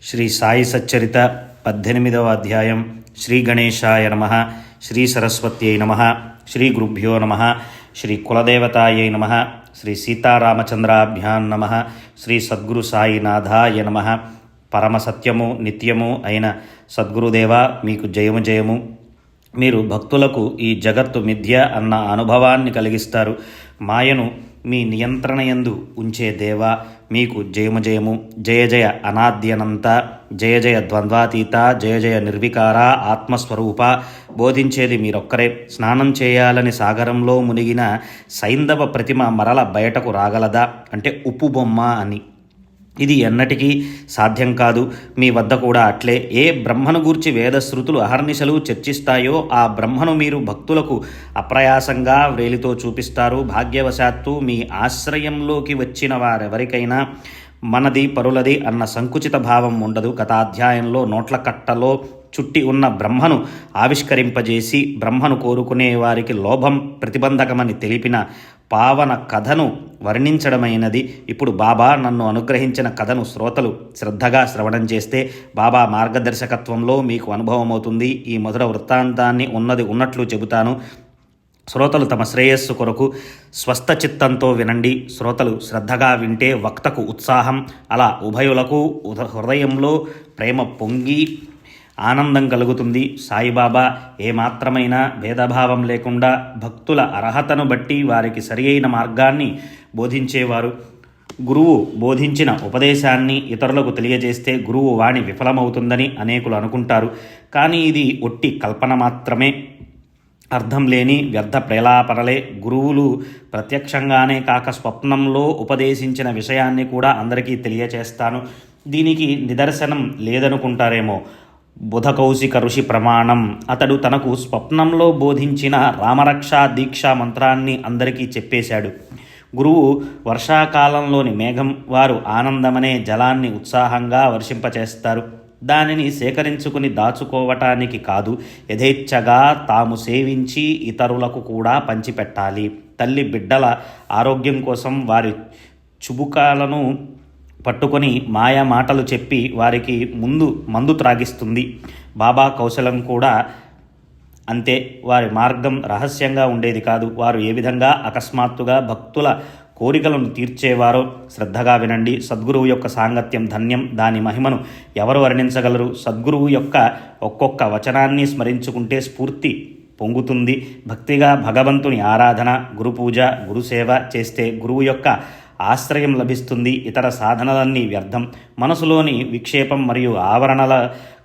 శ్రీ సాయి సచ్చరిత 18వ అధ్యాయం. శ్రీ గణేశాయ నమ. శ్రీ సరస్వత్యై నమ. శ్రీ గురుభ్యో నమ. శ్రీ కులదేవతాయై నమ. శ్రీ సీతారామచంద్రాభ్యాం నమ. శ్రీ సద్గురు సాయినాథాయ నమ. పరమ సత్యము నిత్యము అయిన సద్గురుదేవ మీకు జయము జయము. మీరు భక్తులకు ఈ జగత్తు మిథ్య అన్న అనుభవాన్ని కలిగిస్తారు. మాయను మీ నియంత్రణయందు ఉంచే దేవా మీకు జయము జయము. జయ జయ అనాద్యనంత, జయ జయ ద్వంద్వాతీత, జయ జయ నిర్వికార ఆత్మస్వరూప. బోధించేది మీరొక్కరే. స్నానం చేయాలని సాగరంలో మునిగిన సైంధవ ప్రతిమ మరల బయటకు రాగలదా అంటే ఉప్పు బొమ్మ అని. ఇది ఎన్నటికీ సాధ్యం కాదు. మీ వద్ద కూడా అట్లే. ఏ బ్రహ్మను గూర్చి వేదశ్రుతులు అహర్నిశలు చర్చిస్తాయో ఆ బ్రహ్మను మీరు భక్తులకు అప్రయాసంగా వ్రేలితో చూపిస్తారు. భాగ్యవశాత్తు మీ ఆశ్రయంలోకి వచ్చిన వారెవరికైనా మనది పరులది అన్న సంకుచిత భావం ఉండదు. గత అధ్యాయంలో నోట్ల కట్టలో చుట్టి ఉన్న బ్రహ్మను ఆవిష్కరింపజేసి బ్రహ్మను కోరుకునే వారికి లోభం ప్రతిబంధకమని తెలిపిన పావన కథను వర్ణించడమైనది. ఇప్పుడు బాబా నన్ను అనుగ్రహించిన కథను శ్రోతలు శ్రద్ధగా శ్రవణం చేస్తే బాబా మార్గదర్శకత్వంలో మీకు అనుభవమవుతుంది. ఈ మధుర వృత్తాంతాన్ని ఉన్నది ఉన్నట్లు చెబుతాను. శ్రోతలు తమ శ్రేయస్సు కొరకు స్వస్థ చిత్తంతో వినండి. శ్రోతలు శ్రద్ధగా వింటే వక్తకు ఉత్సాహం, అలా ఉభయులకు హృదయంలో ప్రేమ పొంగి ఆనందం కలుగుతుంది. సాయిబాబా ఏమాత్రమైన భేదభావం లేకుండా భక్తుల అర్హతను బట్టి వారికి సరి అయిన మార్గాన్ని బోధించేవారు. గురువు బోధించిన ఉపదేశాన్ని ఇతరులకు తెలియజేస్తే గురువు వాణి విఫలమవుతుందని అనేకులు అనుకుంటారు. కానీ ఇది ఒట్టి కల్పన మాత్రమే, అర్థం లేని వ్యర్థ ప్రేలాపనలే. గురువులు ప్రత్యక్షంగానే కాక స్వప్నంలో ఉపదేశించిన విషయాన్ని కూడా అందరికీ తెలియచేస్తాను. దీనికి నిదర్శనం లేదనుకుంటారేమో. బుధకౌశిక ఋషి ప్రమాణం. అతడు తనకు స్వప్నంలో బోధించిన రామరక్షా దీక్షా మంత్రాన్ని అందరికీ చెప్పేశాడు. గురువు వర్షాకాలంలోని మేఘం. వారు ఆనందమనే జలాన్ని ఉత్సాహంగా వర్షింపచేస్తారు. దానిని సేకరించుకుని దాచుకోవటానికి కాదు, యథేచ్ఛగా తాము సేవించి ఇతరులకు కూడా పంచిపెట్టాలి. తల్లి బిడ్డల ఆరోగ్యం కోసం వారి చుబుకాలను పట్టుకొని మాయా మాటలు చెప్పి వారికి మందు త్రాగిస్తుంది. బాబా కౌశలం కూడా అంతే. వారి మార్గం రహస్యంగా ఉండేది కాదు. వారు ఏ విధంగా అకస్మాత్తుగా భక్తుల కోరికలను తీర్చేవారో శ్రద్ధగా వినండి. సద్గురువు యొక్క సాంగత్యం ధన్యం. దాని మహిమను ఎవరు వర్ణించగలరు? సద్గురువు యొక్క ఒక్కొక్క వచనాన్ని స్మరించుకుంటే స్ఫూర్తి పొంగుతుంది. భక్తిగా భగవంతుని ఆరాధన, గురుపూజ, గురుసేవ చేస్తే గురువు యొక్క ఆశ్రయం లభిస్తుంది. ఇతర సాధనలన్నీ వ్యర్థం. మనసులోని విక్షేపం మరియు ఆవరణల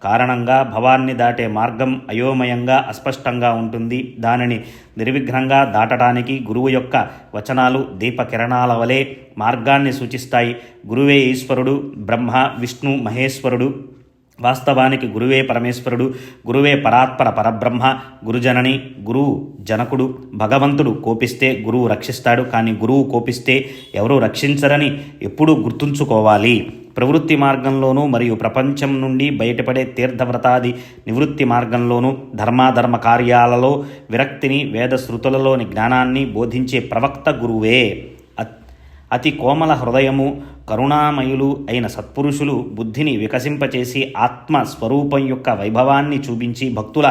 కారణంగా భవాన్ని దాటే మార్గం అయోమయంగా అస్పష్టంగా ఉంటుంది. దానిని నిర్విఘ్నంగా దాటడానికి గురువు యొక్క వచనాలు దీపకిరణాల వలె మార్గాన్ని సూచిస్తాయి. గురువే ఈశ్వరుడు, బ్రహ్మ, విష్ణు, మహేశ్వరుడు. వాస్తవానికి గురువే పరమేశ్వరుడు, గురువే పరాత్పర పరబ్రహ్మ, గురుజనని, గురువు జనకుడు. భగవంతుడు కోపిస్తే గురువు రక్షిస్తాడు, కానీ గురువు కోపిస్తే ఎవరూ రక్షించరని ఎప్పుడూ గుర్తుంచుకోవాలి. ప్రవృత్తి మార్గంలోనూ మరియు ప్రపంచం నుండి బయటపడే తీర్థవ్రతాది నివృత్తి మార్గంలోనూ ధర్మాధర్మ కార్యాలలో విరక్తిని, వేదశృతులలోని జ్ఞానాన్ని బోధించే ప్రవక్త గురువే. అతి కోమల హృదయము, కరుణామయులు అయిన సత్పురుషులు బుద్ధిని వికసింపచేసి ఆత్మ స్వరూపం యొక్క వైభవాన్ని చూపించి భక్తుల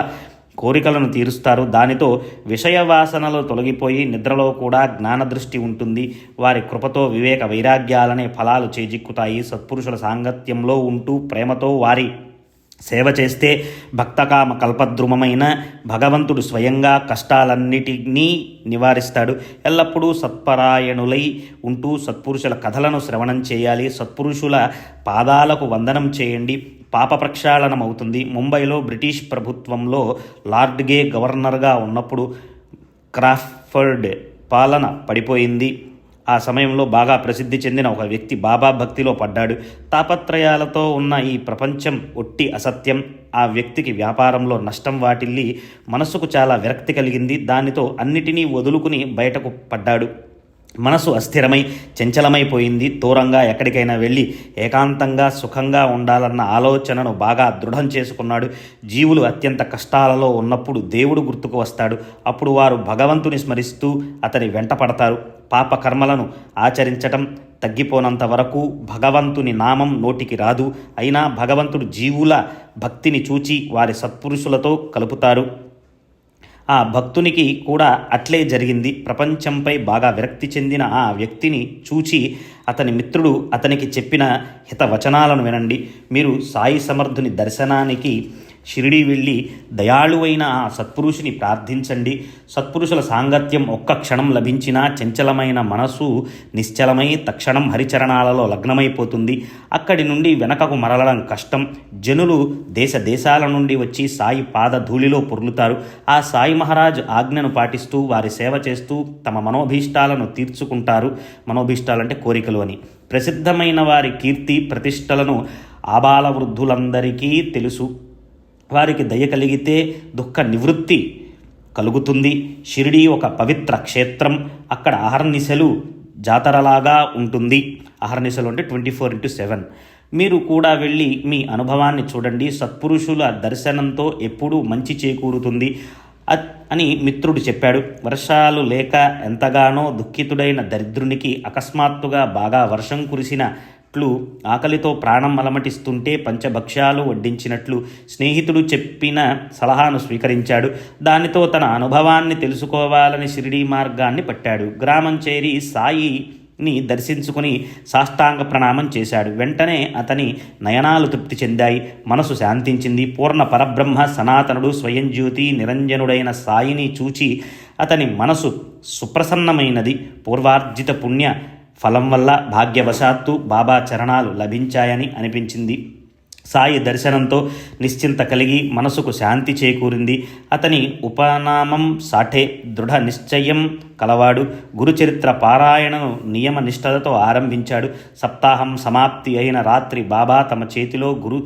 కోరికలను తీరుస్తారు. దానితో విషయవాసనలు తొలగిపోయి నిద్రలో కూడా జ్ఞానదృష్టి ఉంటుంది. వారి కృపతో వివేక వైరాగ్యాలనే ఫలాలు చేజిక్కుతాయి. సత్పురుషుల సాంగత్యంలో ఉంటూ ప్రేమతో వారి సేవ చేస్తే భక్తకామ కల్పద్రుమమైన భగవంతుడు స్వయంగా కష్టాలన్నిటినీ నివారిస్తాడు. ఎల్లప్పుడూ సత్పరాయణులై ఉంటూ సత్పురుషుల కథలను శ్రవణం చేయాలి. సత్పురుషుల పాదాలకు వందనం చేయండి. పాప ప్రక్షాళనం అవుతుంది. ముంబైలో బ్రిటిష్ ప్రభుత్వంలో లార్డ్ గే గవర్నర్గా ఉన్నప్పుడు క్రాఫర్డ్ పాలన పడిపోయింది. ఆ సమయంలో బాగా ప్రసిద్ధి చెందిన ఒక వ్యక్తి బాబా భక్తిలో పడ్డాడు. తాపత్రయాలతో ఉన్న ఈ ప్రపంచం ఒట్టి అసత్యం. ఆ వ్యక్తికి వ్యాపారంలో నష్టం వాటిల్లి మనసుకు చాలా విరక్తి కలిగింది. దానితో అన్నిటినీ వదులుకుని బయటకు పడ్డాడు. మనసు అస్థిరమై చంచలమైపోయింది. దూరంగా ఎక్కడికైనా వెళ్ళి ఏకాంతంగా సుఖంగా ఉండాలన్న ఆలోచనను బాగా దృఢం చేసుకున్నాడు. జీవులు అత్యంత కష్టాలలో ఉన్నప్పుడు దేవుడు గుర్తుకు వస్తాడు. అప్పుడు వారు భగవంతుని స్మరిస్తూ అతని వెంట పడతారు. పాప కర్మలను ఆచరించటం, తగ్గిపోనంత వరకు భగవంతుని నామం నోటికి రాదు. అయినా భగవంతుడు జీవుల భక్తిని చూచి వారి సత్పురుషులతో కలుపుతారు. ఆ భక్తునికి కూడా అట్లే జరిగింది. ప్రపంచంపై బాగా విరక్తి చెందిన ఆ వ్యక్తిని చూచి అతని మిత్రుడు అతనికి చెప్పిన హితవచనాలను వినండి. మీరు సాయి సమర్థుని దర్శనానికి షిరిడి వెళ్ళి దయాళువైన ఆ సత్పురుషుని ప్రార్థించండి. సత్పురుషుల సాంగత్యం ఒక్క క్షణం లభించినా చంచలమైన మనసు నిశ్చలమై తక్షణం హరిచరణాలలో లగ్నమైపోతుంది. అక్కడి నుండి వెనకకు మరలడం కష్టం. జనులు దేశ దేశాల నుండి వచ్చి సాయి పాద ధూళిలో పొర్లుతారు. ఆ సాయి మహారాజ్ ఆజ్ఞను పాటిస్తూ వారి సేవ చేస్తూ తమ మనోభీష్టాలను తీర్చుకుంటారు. మనోభీష్టాలంటే కోరికలు అని. ప్రసిద్ధమైన వారి కీర్తి ప్రతిష్టలను ఆబాల వృద్ధులందరికీ తెలుసు. వారికి దయ కలిగితే దుఃఖ నివృత్తి కలుగుతుంది. షిరిడి ఒక పవిత్ర క్షేత్రం. అక్కడ అహర్నిశలు జాతరలాగా ఉంటుంది. అహర్నిశలు అంటే 24/7. మీరు కూడా వెళ్ళి మీ అనుభవాన్ని చూడండి. సత్పురుషుల దర్శనంతో ఎప్పుడూ మంచి చేకూరుతుంది అని మిత్రుడు చెప్పాడు. వర్షాలు లేక ఎంతగానో దుఃఖితుడైన దరిద్రునికి అకస్మాత్తుగా బాగా వర్షం కురిసినట్లు, ఆకలితో ప్రాణం అలమటిస్తుంటే పంచభక్ష్యాలు వడ్డించినట్లు స్నేహితుడు చెప్పిన సలహాను స్వీకరించాడు. దానితో తన అనుభవాన్ని తెలుసుకోవాలని షిరిడీ మార్గాన్ని పట్టాడు. గ్రామం చేరి సాయిని దర్శించుకుని సాష్టాంగ ప్రణామం చేశాడు. వెంటనే అతని నయనాలు తృప్తి చెందాయి. మనసు శాంతించింది. పూర్ణ పరబ్రహ్మ సనాతనుడు స్వయం జ్యోతి నిరంజనుడైన సాయిని చూచి అతని మనసు సుప్రసన్నమైనది. పూర్వార్జిత పుణ్య ఫలం వల్ల భాగ్యవశాత్తు బాబా చరణాలు లభించాయని అనిపించింది. సాయి దర్శనంతో నిశ్చింత కలిగి మనసుకు శాంతి చేకూరింది. అతని ఉపనామం సాఠే. దృఢ నిశ్చయం కలవాడు. గురుచరిత్ర పారాయణను నియమ నిష్ఠలతో ఆరంభించాడు. సప్తాహం సమాప్తి అయిన రాత్రి బాబా తమ చేతిలో గురు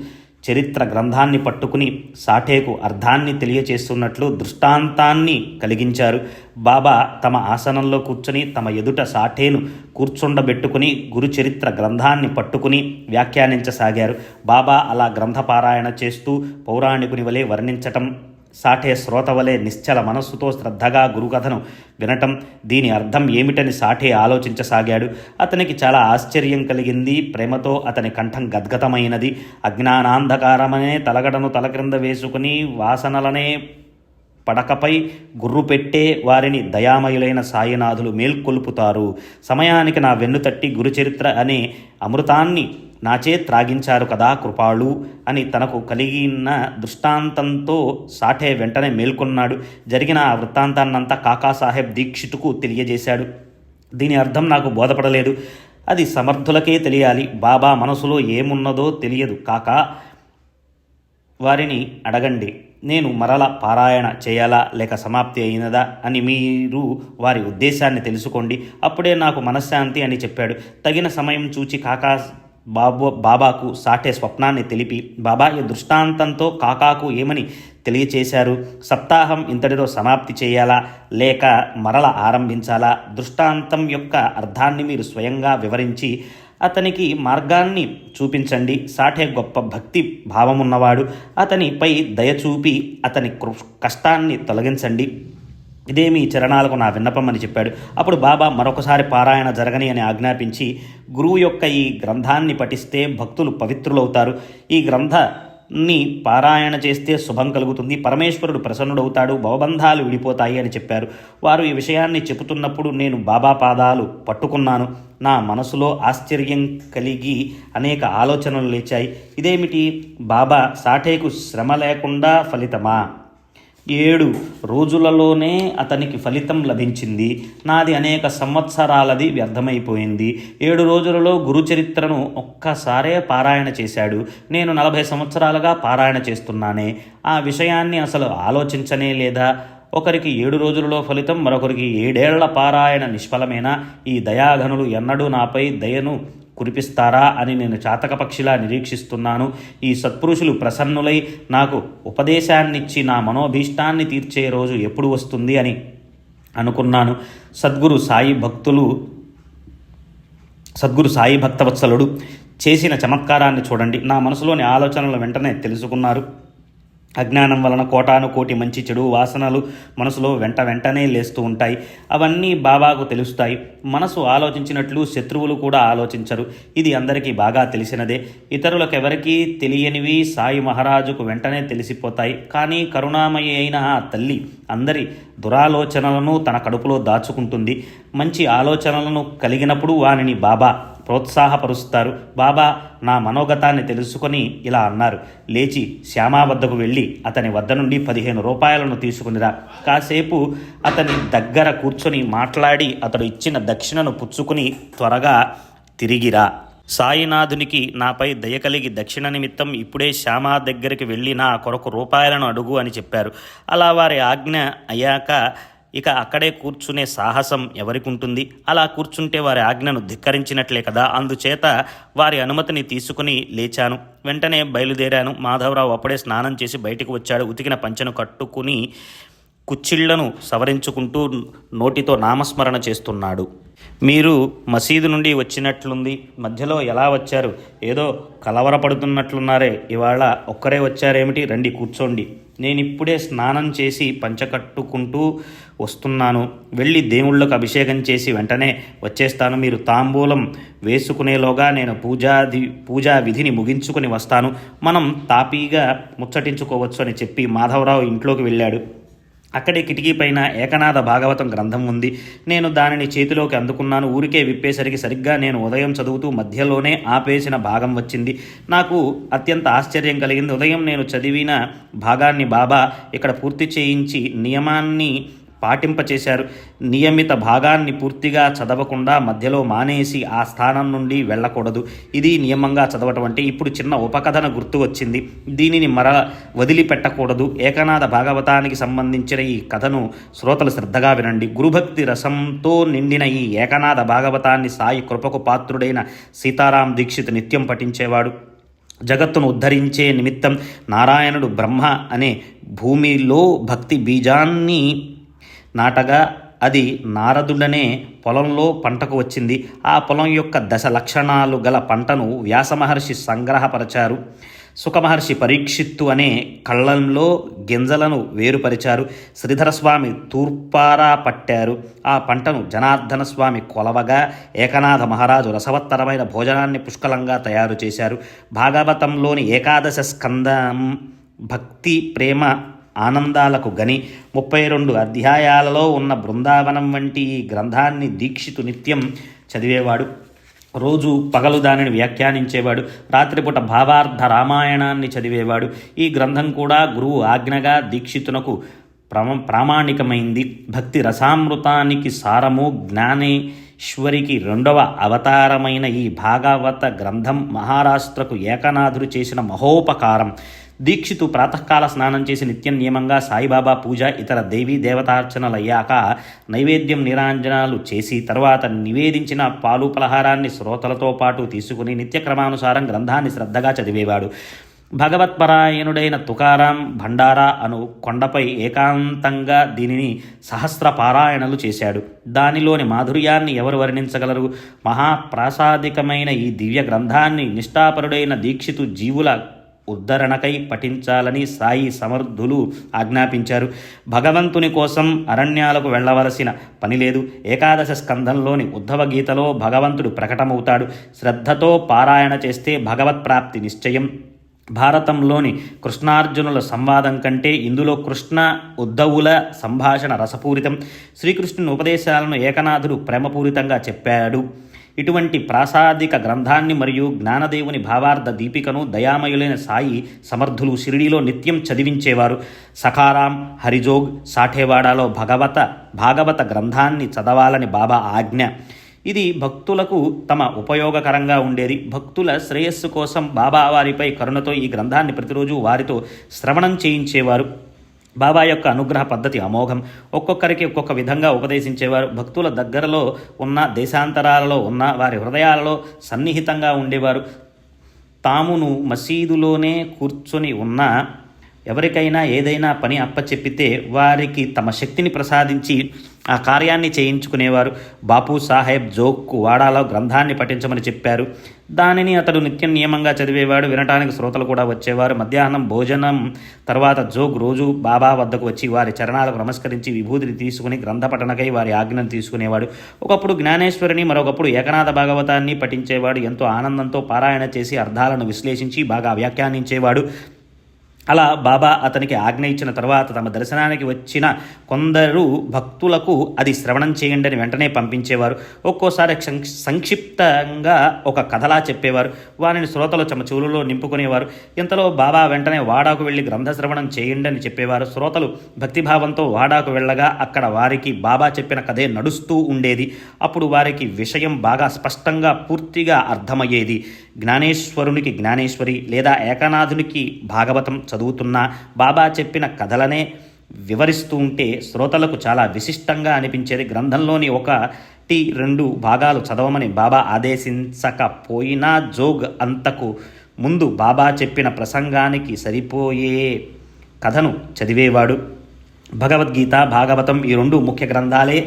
చరిత్ర గ్రంథాన్ని పట్టుకుని సాఠేకు అర్థాన్ని తెలియచేస్తున్నట్లు దృష్టాంతాన్ని కలిగించారు. బాబా తమ ఆసనంలో కూర్చొని తమ ఎదుట సాఠేను కూర్చుండబెట్టుకుని గురుచరిత్ర గ్రంథాన్ని పట్టుకుని వ్యాఖ్యానించసాగారు. బాబా అలా గ్రంథపారాయణ చేస్తూ పౌరాణికుని వలె వర్ణించటం, సాఠే శ్రోతవలే నిశ్చల మనస్సుతో శ్రద్ధగా గురుకథను వినటం, దీని అర్థం ఏమిటని సాఠే ఆలోచించసాగాడు. అతనికి చాలా ఆశ్చర్యం కలిగింది. ప్రేమతో అతని కంఠం గద్గతమైనది. అజ్ఞానాంధకారమనే తలగడను తలక్రింద వేసుకుని వాసనలనే పడకపై గుర్రు పెట్టే వారిని దయామయులైన సాయినాథులు మేల్కొల్పుతారు. సమయానికి నా వెన్ను తట్టి గురుచరిత్ర అనే అమృతాన్ని నాచే త్రాగించారు కదా కృపాళు అని తనకు కలిగిన దృష్టాంతంతో సాఠే వెంటనే మేల్కొన్నాడు. జరిగిన ఆ వృత్తాంతాన్నంతా కాకాసాహెబ్ దీక్షితుకు తెలియజేశాడు. దీని అర్థం నాకు బోధపడలేదు. అది సమర్థులకే తెలియాలి. బాబా మనసులో ఏమున్నదో తెలియదు కాకా. వారిని అడగండి. నేను మరల పారాయణ చేయాలా లేక సమాప్తి అయినదా అని మీరు వారి ఉద్దేశాన్ని తెలుసుకోండి. అప్పుడే నాకు మనశ్శాంతి అని చెప్పాడు. తగిన సమయం చూచి కాకా బాబాకు సాఠే స్వప్నాన్ని తెలిపి, బాబా ఈ దృష్టాంతంతో కాకాకు ఏమని తెలియచేశారు? సప్తాహం ఇంతటితో సమాప్తి చేయాలా లేక మరల ఆరంభించాలా? దృష్టాంతం యొక్క అర్థాన్ని మీరు స్వయంగా వివరించి అతనికి మార్గాన్ని చూపించండి. సాఠే గొప్ప భక్తి భావమున్నవాడు. అతనిపై దయచూపి అతని కష్టాన్ని తొలగించండి. ఇదే మీ చరణాలకు నా విన్నపం అని చెప్పాడు. అప్పుడు బాబా మరొకసారి పారాయణ జరగని అని ఆజ్ఞాపించి, గురువు యొక్క ఈ గ్రంథాన్ని పఠిస్తే భక్తులు పవిత్రులవుతారు. ఈ గ్రంథాన్ని పారాయణ చేస్తే శుభం కలుగుతుంది. పరమేశ్వరుడు ప్రసన్నుడవుతాడు. భవబంధాలు విడిపోతాయి అని చెప్పారు. వారు ఈ విషయాన్ని చెబుతున్నప్పుడు నేను బాబా పాదాలు పట్టుకున్నాను. నా మనసులో ఆశ్చర్యం కలిగి అనేక ఆలోచనలు లేచాయి. ఇదేమిటి? బాబా సాఠేకు శ్రమ లేకుండా ఫలితమా? 7 రోజులలోనే అతనికి ఫలితం లభించింది. నాది అనేక సంవత్సరాలది వ్యర్థమైపోయింది. 7 రోజులలో గురుచరిత్రను ఒక్కసారే పారాయణ చేశాడు. నేను 40 సంవత్సరాలుగా పారాయణ చేస్తున్నానే. ఆ విషయాన్ని అసలు ఆలోచించనే లేదా? ఒకరికి 7 రోజులలో ఫలితం, మరొకరికి 7 ఏళ్ల పారాయణ నిష్ఫలమేనా? ఈ దయాఘనులు ఎన్నడూ నాపై దయను కురిపిస్తారా అని నేను చాతకపక్షిలా నిరీక్షిస్తున్నాను. ఈ సత్పురుషులు ప్రసన్నులై నాకు ఉపదేశాన్నిచ్చి నా మనోభీష్టాన్ని తీర్చే రోజు ఎప్పుడు వస్తుంది అని అనుకున్నాను. సద్గురు సాయి భక్తవత్సలుడు చేసిన చమత్కారాన్ని చూడండి. నా మనసులోని ఆలోచనలు వెంటనే తెలుసుకున్నారు. అజ్ఞానం వలన కోటాను కోటి మంచి చెడు వాసనలు మనసులో వెంటనే లేస్తూ ఉంటాయి. అవన్నీ బాబాకు తెలుస్తాయి. మనసు ఆలోచించినట్లు శత్రువులు కూడా ఆలోచించరు. ఇది అందరికీ బాగా తెలిసినదే. ఇతరులకెవరికీ తెలియనివి సాయి మహారాజుకు వెంటనే తెలిసిపోతాయి. కానీ కరుణామయి అయిన ఆ తల్లి అందరి దురాలోచనలను తన కడుపులో దాచుకుంటుంది. మంచి ఆలోచనలను కలిగినప్పుడు వానిని బాబా ప్రోత్సాహపరుస్తారు. బాబా నా మనోగతాన్ని తెలుసుకొని ఇలా అన్నారు, లేచి శ్యామా వద్దకు వెళ్ళి అతని వద్ద నుండి 15 రూపాయలను తీసుకునిరా. కాసేపు అతని దగ్గర కూర్చొని మాట్లాడి అతడు ఇచ్చిన దక్షిణను పుచ్చుకుని త్వరగా తిరిగిరా. సాయినాథునికి నాపై దయ కలిగి దక్షిణ నిమిత్తం ఇప్పుడే శ్యామా దగ్గరికి వెళ్ళి నా కొరకు రూపాయలను అడుగు అని చెప్పారు. అలా వారి ఆజ్ఞ అయ్యాక ఇక అక్కడే కూర్చునే సాహసం ఎవరికి ఉంటుంది? అలా కూర్చుంటే వారి ఆజ్ఞను ధిక్కరించినట్లే కదా. అందుచేత వారి అనుమతిని తీసుకుని లేచాను. వెంటనే బయలుదేరాను. మాధవరావు అప్పుడే స్నానం చేసి బయటికి వచ్చాడు. ఉతికిన పంచెను కట్టుకుని కుచ్చిళ్లను సవరించుకుంటూ నోటితో నామస్మరణ చేస్తున్నాడు. మీరు మసీదు నుండి వచ్చినట్లుంది, మధ్యలో ఎలా వచ్చారు? ఏదో కలవరపడుతున్నట్లున్నారే, ఇవాళ ఒక్కరే వచ్చారేమిటి? రండి కూర్చోండి. నేనిప్పుడే స్నానం చేసి పంచకట్టుకుంటూ వస్తున్నాను. వెళ్ళి దేవుళ్ళకు అభిషేకం చేసి వెంటనే వచ్చేస్తాను. మీరు తాంబూలం వేసుకునేలోగా నేను పూజా విధిని ముగించుకుని వస్తాను. మనం తాపీగా ముచ్చటించుకోవచ్చు అని చెప్పి మాధవరావు ఇంట్లోకి వెళ్ళాడు. అక్కడే కిటికీ పైన ఏకనాథ భాగవతం గ్రంథం ఉంది. నేను దానిని చేతిలోకి అందుకున్నాను. ఊరికే విప్పేసరికి సరిగ్గా నేను ఉదయం చదువుతూ మధ్యలోనే ఆపేసిన భాగం వచ్చింది. నాకు అత్యంత ఆశ్చర్యం కలిగింది. ఉదయం నేను చదివిన భాగాన్ని బాబా ఇక్కడ పూర్తి చేయించి నియమాన్ని పాటింపచేశారు. నియమిత భాగాన్ని పూర్తిగా చదవకుండా మధ్యలో మానేసి ఆ స్థానం నుండి వెళ్ళకూడదు. ఇది నియమంగా చదవటం అంటే. ఇప్పుడు చిన్న ఉపకథన గుర్తు వచ్చింది. దీనిని వదిలిపెట్టకూడదు. ఏకనాథ భాగవతానికి సంబంధించిన ఈ కథను శ్రోతలు శ్రద్ధగా వినండి. గురుభక్తి రసంతో నిండిన ఈ ఏకనాథ భాగవతాన్ని సాయి కృపకు పాత్రుడైన సీతారాం దీక్షిత్ నిత్యం పఠించేవాడు. జగత్తును ఉద్ధరించే నిమిత్తం నారాయణుడు బ్రహ్మ అనే భూమిలో భక్తి బీజాన్ని నాటగా అది నారదుడనే పొలంలో పంటకు వచ్చింది. ఆ పొలం యొక్క 10 లక్షణాలు గల పంటను వ్యాసమహర్షి సంగ్రహపరచారు. సుఖమహర్షి పరీక్షిత్తు అనే కళ్ళంలో గింజలను వేరుపరిచారు. శ్రీధరస్వామి తూర్పారా పట్టారు. ఆ పంటను జనార్దన స్వామి కొలవగా ఏకనాథ మహారాజు రసవత్తరమైన భోజనాన్ని పుష్కలంగా తయారు చేశారు. భాగవతంలోని 11 స్కందం భక్తి ప్రేమ ఆనందాలకు గని 32 అధ్యాయాలలో ఉన్న బృందావనం వంటి ఈ గ్రంథాన్ని దీక్షితు నిత్యం చదివేవాడు. రోజు పగలు దానిని వ్యాఖ్యానించేవాడు. రాత్రిపూట భావార్థ రామాయణాన్ని చదివేవాడు. ఈ గ్రంథం కూడా గురువు ఆజ్ఞగా దీక్షితునకు ప్రామాణికమైంది. భక్తి రసామృతానికి సారము, జ్ఞానేశ్వరికి 2వ అవతారమైన ఈ భాగవత గ్రంథం మహారాష్ట్రకు ఏకనాథుడు చేసిన మహోపకారం. దీక్షితు ప్రాతకాల స్నానం చేసి నిత్యం నియమంగా సాయిబాబా పూజ, ఇతర దేవీ దేవతార్చనలయ్యాక నైవేద్యం నీరాంజనాలు చేసి తర్వాత నివేదించిన పాలు పలహారాన్ని శ్రోతలతో పాటు తీసుకుని నిత్యక్రమానుసారం గ్రంథాన్ని శ్రద్ధగా చదివేవాడు. భగవత్పరాయణుడైన తుకారాం భండారా అను కొండపై ఏకాంతంగా దీనిని సహస్ర పారాయణలు చేశాడు. దానిలోని మాధుర్యాన్ని ఎవరు వర్ణించగలరు? మహాప్రాసాదికమైన ఈ దివ్య గ్రంథాన్ని నిష్ఠాపరుడైన దీక్షితు జీవుల ఉద్ధరణకై పఠించాలని సాయి సమర్థులు ఆజ్ఞాపించారు. భగవంతుని కోసం అరణ్యాలకు వెళ్ళవలసిన పని లేదు. 11 స్కంధంలోని ఉద్ధవ గీతలో భగవంతుడు ప్రకటమవుతాడు. శ్రద్ధతో పారాయణ చేస్తే భగవత్ప్రాప్తి నిశ్చయం. భారతంలోని కృష్ణార్జునుల సంవాదం కంటే ఇందులో కృష్ణ ఉద్ధవుల సంభాషణ రసపూరితం. శ్రీకృష్ణుని ఉపదేశాలను ఏకనాథుడు ప్రేమపూరితంగా చెప్పాడు. ఇటువంటి ప్రాసాదిక గ్రంథాన్ని మరియు జ్ఞానదేవుని భావార్థ దీపికను దయామయులైన సాయి సమర్థులు షిరిడీలో నిత్యం చదివించేవారు. సఖారాం, హరిజోగ్, సాఠేవాడాలో భాగవత గ్రంథాన్ని చదవాలని బాబా ఆజ్ఞ. ఇది భక్తులకు తమ ఉపయోగకరంగా ఉండేది. భక్తుల శ్రేయస్సు కోసం బాబా వారిపై కరుణతో ఈ గ్రంథాన్ని ప్రతిరోజు వారితో శ్రవణం చేయించేవారు. బాబా యొక్క అనుగ్రహ పద్ధతి అమోఘం. ఒక్కొక్కరికి ఒక్కొక్క విధంగా ఉపదేశించేవారు. భక్తుల దగ్గరలో ఉన్న, దేశాంతరాలలో ఉన్న వారి హృదయాలలో సన్నిహితంగా ఉండేవారు. తామును మసీదులోనే కూర్చొని ఉన్న ఎవరికైనా ఏదైనా పని అప్పచెప్పితే వారికి తమ శక్తిని ప్రసాదించి ఆ కార్యాన్ని చేయించుకునేవారు. బాపు సాహెబ్ జోగ్కు వాడాలో గ్రంథాన్ని పఠించమని చెప్పారు. దానిని అతడు నిత్యం నియమంగా చదివేవాడు. వినటానికి శ్రోతలు కూడా వచ్చేవారు. మధ్యాహ్నం భోజనం తర్వాత జోగ్ రోజు బాబా వద్దకు వచ్చి వారి చరణాలకు నమస్కరించి విభూతిని తీసుకుని గ్రంథపఠనకై వారి ఆజ్ఞను తీసుకునేవాడు. ఒకప్పుడు జ్ఞానేశ్వరిని, మరొకప్పుడు ఏకనాథ భాగవతాన్ని పఠించేవాడు. ఎంతో ఆనందంతో పారాయణ చేసి అర్థాలను విశ్లేషించి బాగా వ్యాఖ్యానించేవాడు. అలా బాబా అతనికి ఆజ్ఞ ఇచ్చిన తర్వాత తమ దర్శనానికి వచ్చిన కొందరు భక్తులకు అది శ్రవణం చేయండి అని వెంటనే పంపించేవారు. ఒక్కోసారి సంక్షిప్తంగా ఒక కథలా చెప్పేవారు. వారిని శ్రోతలు తమ చెవులలో నింపుకునేవారు. ఇంతలో బాబా వెంటనే వాడాకు వెళ్ళి గ్రంథ శ్రవణం చేయండి అని చెప్పేవారు. శ్రోతలు భక్తిభావంతో వాడాకు వెళ్ళగా అక్కడ వారికి బాబా చెప్పిన కథే నడుస్తూ ఉండేది. అప్పుడు వారికి విషయం బాగా స్పష్టంగా పూర్తిగా అర్థమయ్యేది. జ్ఞానేశ్వరునికి జ్ఞానేశ్వరి లేదా ఏకనాథునికి భాగవతం చదువుతున్నా బాబా చెప్పిన కథలనే వివరిస్తూ ఉంటే శ్రోతలకు చాలా విశిష్టంగా అనిపించేది. గ్రంథంలోని 1-2 భాగాలు చదవమని బాబా ఆదేశించకపోయినా జోగ్ అంతకు ముందు బాబా చెప్పిన ప్రసంగానికి సరిపోయే కథను చదివేవాడు. భగవద్గీత, భాగవతం ఈ 2 ముఖ్య గ్రంథాలే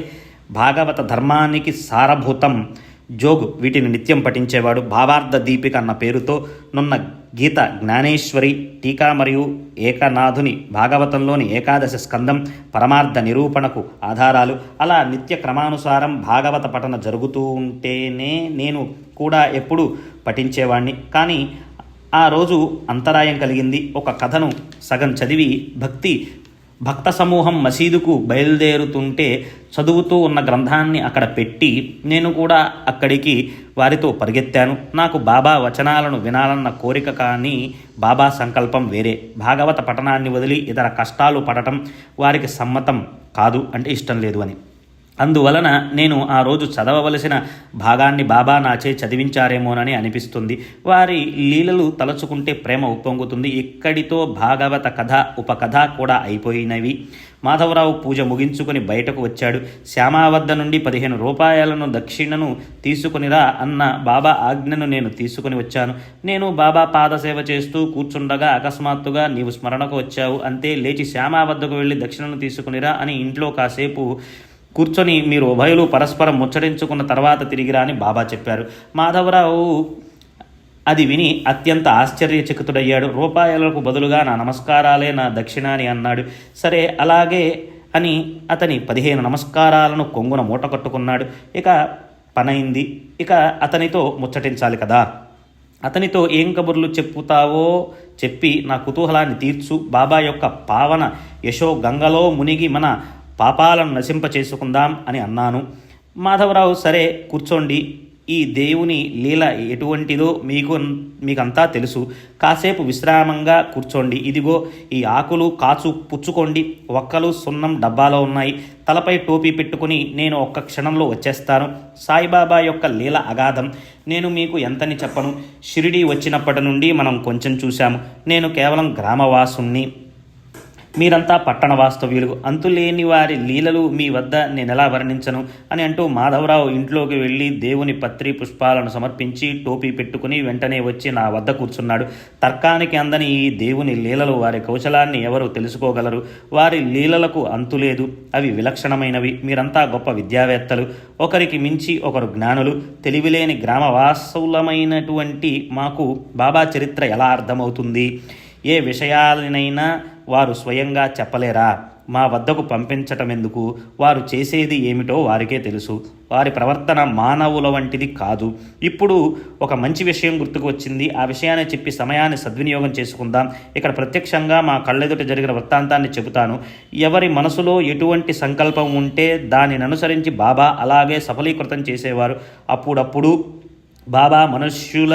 భాగవత ధర్మానికి సారభూతం. జోగ్ వీటిని నిత్యం పఠించేవాడు. భావార్థ దీపిక అన్న పేరుతో నున్న గీత, జ్ఞానేశ్వరి టీకా మరియు ఏకనాథుని భాగవతంలోని 11వ స్కందం పరమార్థ నిరూపణకు ఆధారాలు. అలా నిత్య క్రమానుసారం భాగవత పఠన జరుగుతూ ఉంటేనే నేను కూడా ఎప్పుడు పఠించేవాణ్ణి. కానీ ఆ రోజు అంతరాయం కలిగింది. ఒక కథను సగం చదివి భక్త సమూహం మసీదుకు బయలుదేరుతుంటే చదువుతూ ఉన్న గ్రంథాన్ని అక్కడ పెట్టి నేను కూడా అక్కడికి వారితో పరిగెత్తాను. నాకు బాబా వచనాలను వినాలన్న కోరిక, కానీ బాబా సంకల్పం వేరే. భాగవత పఠనాన్ని వదిలి ఇతర కష్టాలు పడటం వారికి సమ్మతం కాదు, అంటే ఇష్టం లేదు అని. అందువలన నేను ఆ రోజు చదవవలసిన భాగాన్ని బాబా నాచే చదివించారేమోనని అనిపిస్తుంది. వారి లీలలు తలచుకుంటే ప్రేమ ఉప్పొంగుతుంది. ఇక్కడితో భాగవత కథ, ఉపకథ కూడా అయిపోయినవి. మాధవరావు పూజ ముగించుకుని బయటకు వచ్చాడు. శ్యామా వద్ద నుండి 15 రూపాయలను దక్షిణను తీసుకునిరా అన్న బాబా ఆజ్ఞను నేను తీసుకుని వచ్చాను. నేను బాబా పాదసేవ చేస్తూ కూర్చుండగా అకస్మాత్తుగా నీవు స్మరణకు వచ్చావు. అంతే, లేచి శ్యామా వద్దకు వెళ్ళి దక్షిణను తీసుకునిరా అని ఇంట్లో కాసేపు కూర్చొని మీరు ఉభయులు పరస్పరం ముచ్చరించుకున్న తర్వాత తిరిగిరా అని బాబా చెప్పారు. మాధవరావు అది విని అత్యంత ఆశ్చర్యచకితుడయ్యాడు. రూపాయలకు బదులుగా నా నమస్కారాలే నా దక్షిణ అని అన్నాడు. సరే అలాగే అని అతని 15 నమస్కారాలను కొంగున మూట కట్టుకున్నాడు. ఇక పనైంది. ఇక అతనితో ముచ్చటించాలి కదా. అతనితో ఏం కబుర్లు చెప్పుతావో చెప్పి నా కుతూహలాన్ని తీర్చు. బాబా యొక్క పావన యశో గంగలో మునిగి మన పాపాలను నశింపచేసుకుందాం అని అన్నాను. మాధవరావు సరే కూర్చోండి, ఈ దేవుని లీల ఎటువంటిదో మీకంతా తెలుసు. కాసేపు విశ్రామంగా కూర్చోండి. ఇదిగో ఈ ఆకులు కాచు పుచ్చుకోండి. ఒక్కలు సున్నం డబ్బాలో ఉన్నాయి. తలపై టోపీ పెట్టుకుని నేను ఒక్క క్షణంలో వచ్చేస్తాను. సాయిబాబా యొక్క లీల అగాధం. నేను మీకు ఎంతని చెప్పను. షిరిడీ వచ్చినప్పటి నుండి మనం కొంచెం చూశాము. నేను కేవలం గ్రామవాసుణ్ణి, మీరంతా పట్టణ వాస్తవ్యులు. అంతులేని వారి లీలలు మీ వద్ద నేనెలా వర్ణించను అని అంటూ మాధవరావు ఇంట్లోకి వెళ్ళి దేవుని పత్రి పుష్పాలను సమర్పించి టోపీ పెట్టుకుని వెంటనే వచ్చి నా వద్ద కూర్చున్నాడు. తర్కానికి అందని ఈ దేవుని లీలలు, వారి కౌశలాన్ని ఎవరు తెలుసుకోగలరు? వారి లీలలకు అంతులేదు. అవి విలక్షణమైనవి. మీరంతా గొప్ప విద్యావేత్తలు. ఒకరికి మించి ఒకరు జ్ఞానులు. తెలివిలేని గ్రామవాసులమైనటువంటి మాకు బాబా చరిత్ర ఎలా అర్థమవుతుంది? ఏ విషయాలనైనా వారు స్వయంగా చెప్పలేరా? మా వద్దకు పంపించటం ఎందుకు? వారు చేసేది ఏమిటో వారికే తెలుసు. వారి ప్రవర్తన మానవుల వంటిది కాదు. ఇప్పుడు ఒక మంచి విషయం గుర్తుకు వచ్చింది. ఆ విషయాన్ని చెప్పి సమయాన్ని సద్వినియోగం చేసుకుందాం. ఇక్కడ ప్రత్యక్షంగా మా కళ్ళెదుట జరిగిన వృత్తాంతాన్ని చెబుతాను. ఎవరి మనసులో ఎటువంటి సంకల్పం ఉంటే దానిని అనుసరించి బాబా అలాగే సఫలీకృతం చేసేవారు. అప్పుడప్పుడు బాబా మనుష్యుల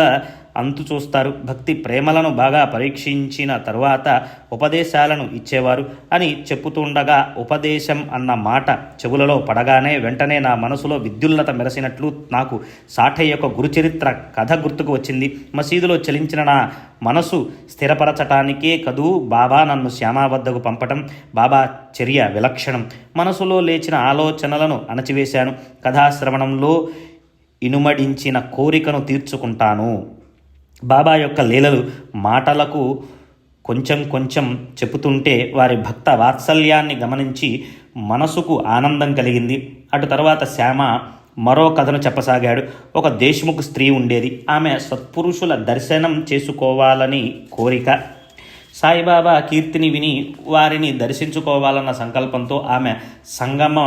అంతు చూస్తారు. భక్తి ప్రేమలను బాగా పరీక్షించిన తరువాత ఉపదేశాలను ఇచ్చేవారు అని చెప్పుతుండగా ఉపదేశం అన్న మాట చెవులలో పడగానే వెంటనే నా మనసులో విద్యుల్లత మెరసినట్లు నాకు సాఠయ్య యొక్క గురుచరిత్ర కథ గుర్తుకు వచ్చింది. మసీదులో చలించిన నా మనసు స్థిరపరచటానికే కదూ బాబా నన్ను శ్యామా వద్దకు పంపటం. బాబా చర్య విలక్షణం. మనసులో లేచిన ఆలోచనలను అణచివేశాను. కథాశ్రవణంలో ఇనుమడించిన కోరికను తీర్చుకుంటాను. బాబా యొక్క లీలలు మాటలకు కొంచెం కొంచెం చెబుతుంటే వారి భక్త వాత్సల్యాన్ని గమనించి మనసుకు ఆనందం కలిగింది. అటు తర్వాత శ్యామ మరో కథను చెప్పసాగాడు. ఒక దేశ్ముఖ్ స్త్రీ ఉండేది. ఆమె సత్పురుషుల దర్శనం చేసుకోవాలని కోరిక. సాయిబాబా కీర్తిని విని వారిని దర్శించుకోవాలన్న సంకల్పంతో ఆమె సంగమ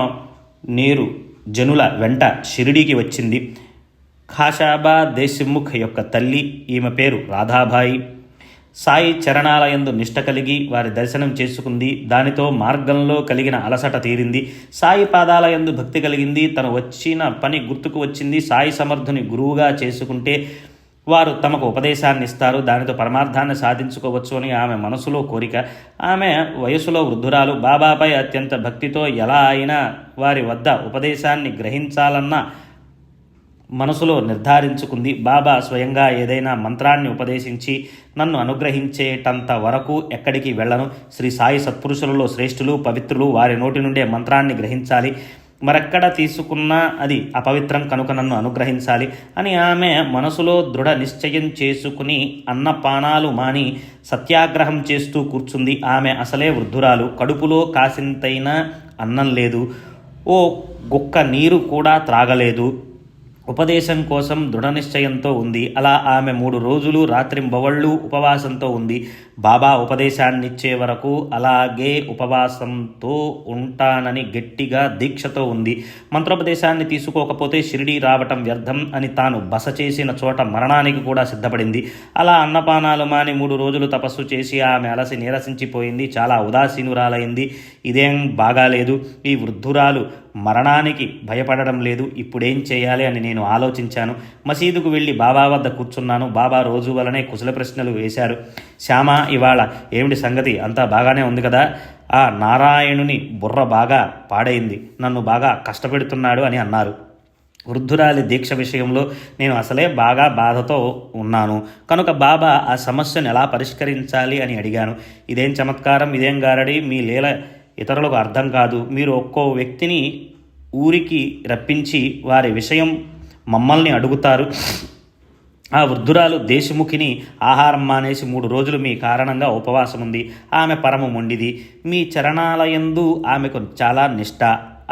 నేరు జనుల వెంట షిరిడీకి వచ్చింది. ఖాషాబా దేశ్ముఖ్ యొక్క తల్లి, ఈమె పేరు రాధాబాయి. సాయి చరణాలయందు నిష్ట కలిగి వారి దర్శనం చేసుకుంది. దానితో మార్గంలో కలిగిన అలసట తీరింది. సాయి పాదాలయందు భక్తి కలిగింది. తను వచ్చిన పని గుర్తుకు వచ్చింది. సాయి సమర్థుని గురువుగా చేసుకుంటే వారు తమకు ఉపదేశాన్ని ఇస్తారు, దానితో పరమార్థాన్ని సాధించుకోవచ్చు అని ఆమె మనసులో కోరిక. ఆమె వయసులో వృద్ధురాలు. బాబాపై అత్యంత భక్తితో ఎలా అయినా వారి వద్ద ఉపదేశాన్ని గ్రహించాలన్న మనసులో నిర్ధారించుకుంది. బాబా స్వయంగా ఏదైనా మంత్రాన్ని ఉపదేశించి నన్ను అనుగ్రహించేటంత వరకు ఎక్కడికి వెళ్ళను. శ్రీ సాయి సత్పురుషులలో శ్రేష్ఠులు, పవిత్రులు, వారి నోటి నుండే మంత్రాన్ని గ్రహించాలి. మరెక్కడ తీసుకున్నా అది అపవిత్రం కనుక నన్ను అనుగ్రహించాలి అని ఆమె మనసులో దృఢ నిశ్చయం చేసుకుని అన్నపానాలు మాని సత్యాగ్రహం చేస్తూ కూర్చుంది. ఆమె అసలే వృద్ధురాలు. కడుపులో కాసింతైన అన్నం లేదు, ఓ గుక్క నీరు కూడా త్రాగలేదు. ఉపదేశం కోసం దృఢ నిశ్చయంతో ఉంది. అలా ఆమె 3 రోజులు రాత్రింబవళ్ళు ఉపవాసంతో ఉంది. బాబా ఉపదేశాన్నిచ్చే వరకు అలాగే ఉపవాసంతో ఉంటానని గట్టిగా దీక్షతో ఉంది. మంత్రోపదేశాన్ని తీసుకోకపోతే షిరిడీ రావటం వ్యర్థం అని తాను బస చేసిన చోట మరణానికి కూడా సిద్ధపడింది. అలా అన్నపానాలు మాని 3 రోజులు తపస్సు చేసి ఆమె అలసి నీరసించిపోయింది. చాలా ఉదాసీనురాలైంది. ఇదేం బాగాలేదు. ఈ వృద్ధురాలు మరణానికి భయపడడం లేదు. ఇప్పుడేం చేయాలి అని నేను ఆలోచించాను. మసీదుకు వెళ్ళి బాబా వద్ద కూర్చున్నాను. బాబా రోజు వలనే కుశల ప్రశ్నలు వేశారు. శ్యామ, ఇవాళ ఏమిటి సంగతి? అంతా బాగానే ఉంది కదా? ఆ నారాయణుని బుర్ర బాగా పాడైంది, నన్ను బాగా కష్టపెడుతున్నాడు అని అన్నారు. వృద్ధురాలి దీక్ష విషయంలో నేను అసలే బాగా బాధతో ఉన్నాను కనుక బాబా ఆ సమస్యను ఎలా పరిష్కరించాలి అని అడిగాను. ఇదేం చమత్కారం, ఇదేం గారడి, మీ లీల ఇతరులకు అర్థం కాదు. మీరు ఒక్కో వ్యక్తిని ఊరికి రప్పించి వారి విషయం మమ్మల్ని అడుగుతారు. ఆ వృద్ధురాలు దేశముఖిని ఆహారం మానేసి 3 రోజులు మీ కారణంగా ఉపవాసం ఉంది. ఆమె పరమ మొండిది. మీ చరణాలయందు ఆమెకు చాలా నిష్ఠ.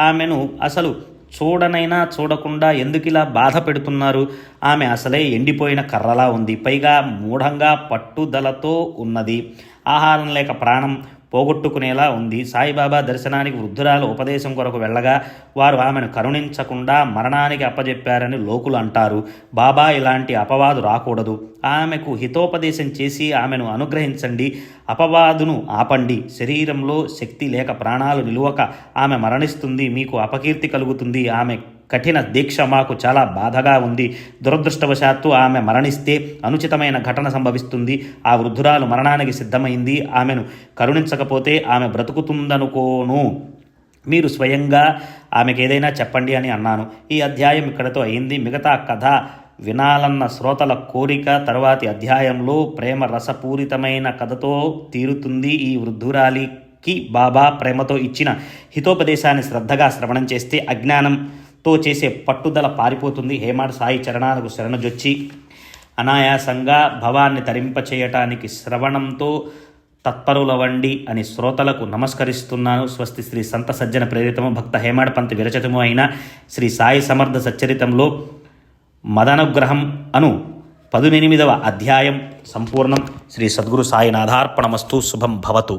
ఆమెను అసలు చూడనైనా చూడకుండా ఎందుకిలా బాధ పెడుతున్నారు? ఆమె అసలే ఎండిపోయిన కర్రలా ఉంది. పైగా మూఢంగా పట్టుదలతో ఉన్నది. ఆహారం లేక ప్రాణం పోగొట్టుకునేలా ఉంది. సాయిబాబా దర్శనానికి వృద్ధురాలు ఉపదేశం కొరకు వెళ్ళగా వారు ఆమెను కరుణించకుండా మరణానికి అప్పజెప్పారని లోకులు అంటారు. బాబా ఇలాంటి అపవాదు రాకూడదు. ఆమెకు హితోపదేశం చేసి ఆమెను అనుగ్రహించండి. అపవాదును ఆపండి. శరీరంలో శక్తి లేక ప్రాణాలు నిలువక ఆమె మరణిస్తుంది. మీకు అపకీర్తి కలుగుతుంది. ఆమె కఠిన దీక్ష మాకు చాలా బాధగా ఉంది. దురదృష్టవశాత్తు ఆమె మరణిస్తే అనుచితమైన ఘటన సంభవిస్తుంది. ఆ వృద్ధురాలు మరణానికి సిద్ధమైంది. ఆమెను కరుణించకపోతే ఆమె బ్రతుకుతుందనుకోను. మీరు స్వయంగా ఆమెకు ఏదైనా చెప్పండి అని అన్నాను. ఈ అధ్యాయం ఇక్కడతో అయింది. మిగతా కథ వినాలన్న శ్రోతల కోరిక తర్వాతి అధ్యాయంలో ప్రేమ రసపూరితమైన కథతో తీరుతుంది. ఈ వృద్ధురాలికి బాబా ప్రేమతో ఇచ్చిన హితోపదేశాన్ని శ్రద్ధగా శ్రవణం చేస్తే అజ్ఞానంతో చేసే పట్టుదల పారిపోతుంది. హేమాడ్ సాయి చరణాలకు శరణజొచ్చి అనాయాసంగా భవాన్ని తరింపచేయటానికి శ్రవణంతో తత్పరులవండి అని శ్రోతలకు నమస్కరిస్తున్నాను. స్వస్తి. శ్రీ సంత సజ్జన ప్రేరితము భక్త హేమాడ్ పంత్ విరచితము అయిన శ్రీ సాయి సమర్థ సచ్చరితంలో మదనుగ్రహం అను 18వ అధ్యాయం సంపూర్ణం. శ్రీ సద్గురు సాయినాథార్పణమస్తు. శుభం భవతు.